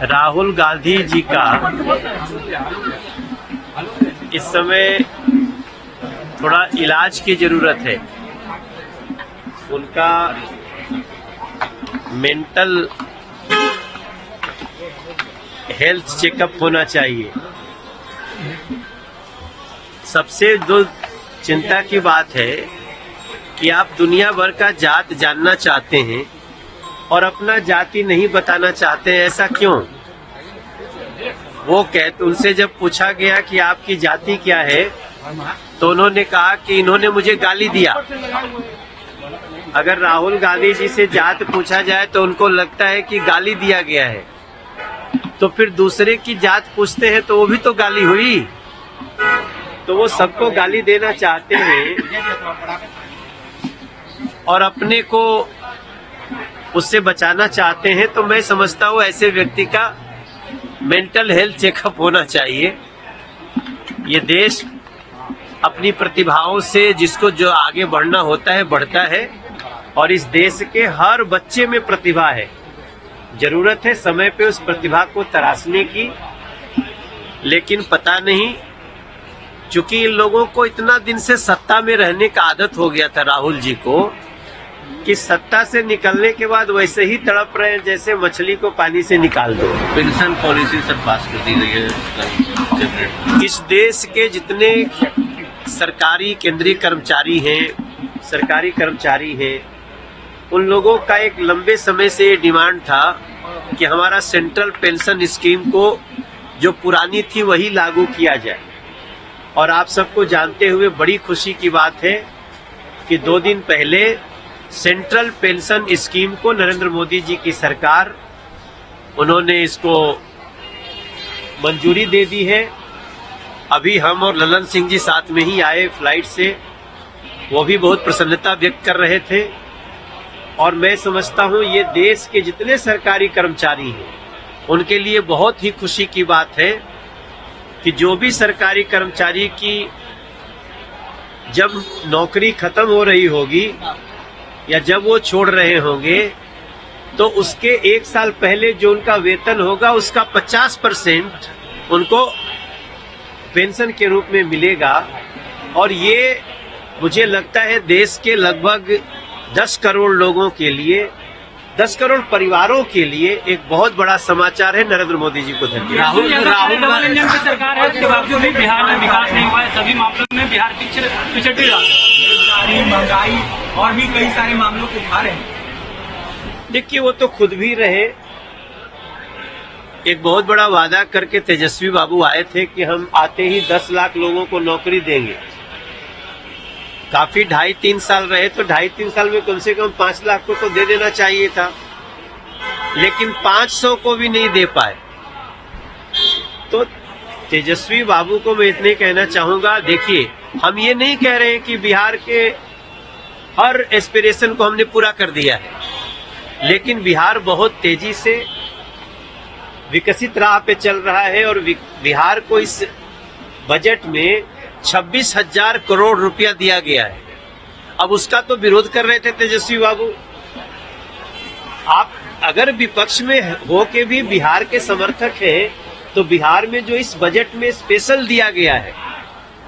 राहुल गांधी जी का इस समय थोड़ा इलाज की जरूरत है। उनका मेंटल हेल्थ चेकअप होना चाहिए। सबसे जो चिंता की बात है कि आप दुनिया भर का जात जानना चाहते हैं और अपना जाति नहीं बताना चाहते हैं, ऐसा क्यों? वो कहते, उनसे जब पूछा गया कि आपकी जाति क्या है, तो उन्होंने कहा कि इन्होंने मुझे गाली दिया। अगर राहुल गांधी जी से जात पूछा जाए तो उनको लगता है कि गाली दिया गया है, तो फिर दूसरे की जात पूछते हैं तो वो भी तो गाली हुई। तो वो सबको गाली देना चाहते हैं और अपने को उससे बचाना चाहते हैं। तो मैं समझता हूँ ऐसे व्यक्ति का मेंटल हेल्थ चेकअप होना चाहिए। ये देश अपनी प्रतिभाओं से जिसको जो आगे बढ़ना होता है बढ़ता है, और इस देश के हर बच्चे में प्रतिभा है। जरूरत है समय पे उस प्रतिभा को तराशने की, लेकिन पता नहीं, चूंकि इन लोगों को इतना दिन से सत्ता में रहने का आदत हो गया था राहुल जी को, कि सत्ता से निकलने के बाद वैसे ही तड़प रहे हैं जैसे मछली को पानी से निकाल दो। पेंशन पॉलिसी सर पास कर दी गई है। इस देश के जितने सरकारी केंद्रीय कर्मचारी हैं, सरकारी कर्मचारी हैं, उन लोगों का एक लंबे समय से ये डिमांड था कि हमारा सेंट्रल पेंशन स्कीम को जो पुरानी थी वही लागू किया जाए। और आप सबको जानते हुए बड़ी खुशी की बात है कि 2 दिन पहले सेंट्रल पेंशन स्कीम को नरेंद्र मोदी जी की सरकार, उन्होंने इसको मंजूरी दे दी है। अभी हम और ललन सिंह जी साथ में ही आए फ्लाइट से, वो भी बहुत प्रसन्नता व्यक्त कर रहे थे। और मैं समझता हूँ ये देश के जितने सरकारी कर्मचारी हैं उनके लिए बहुत ही खुशी की बात है कि जो भी सरकारी कर्मचारी की जब नौकरी खत्म हो रही होगी या जब वो छोड़ रहे होंगे, तो उसके 1 साल पहले जो उनका वेतन होगा उसका 50% उनको पेंशन के रूप में मिलेगा। और ये मुझे लगता है देश के लगभग 10 करोड़ लोगों के लिए, 10 करोड़ परिवारों के लिए एक बहुत बड़ा समाचार है। नरेंद्र मोदी जी को धन्यवाद। राहुल की सरकार है, उसके बावजूद भी बिहार में विकास नहीं हुआ है। सभी मामलों में बिहार पिछड़ रहा है। बेरोजगारी, महंगाई और भी कई सारे मामलों को उठा रहे हैं। देखिए, वो तो खुद भी रहे। एक बहुत बड़ा वादा करके तेजस्वी बाबू आए थे कि हम आते ही 10 लाख लोगों को नौकरी देंगे। काफी 2.5-3 साल रहे, तो 2.5-3 साल में कम से कम 5 लाख को तो दे देना चाहिए था, लेकिन 500 को भी नहीं दे पाए। तो तेजस्वी बाबू को मैं इतने कहना चाहूंगा, देखिए, हम ये नहीं कह रहे हैं कि बिहार के हर एस्पिरेशन को हमने पूरा कर दिया है, लेकिन बिहार बहुत तेजी से विकसित राह पे चल रहा है। और बिहार को इस बजट में 26,000 करोड़ रुपया दिया गया है। अब उसका तो विरोध कर रहे थे तेजस्वी बाबू। आप अगर विपक्ष में हो के भी बिहार के समर्थक हैं, तो बिहार में जो इस बजट में स्पेशल दिया गया है,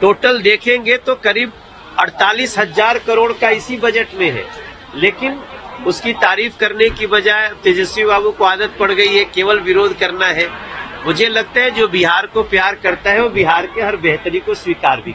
टोटल देखेंगे तो करीब 48,000 करोड़ का इसी बजट में है। लेकिन उसकी तारीफ करने की बजाय तेजस्वी बाबू को आदत पड़ गई है केवल विरोध करना है। मुझे लगता है जो बिहार को प्यार करता है वो बिहार के हर बेहतरी को स्वीकार भी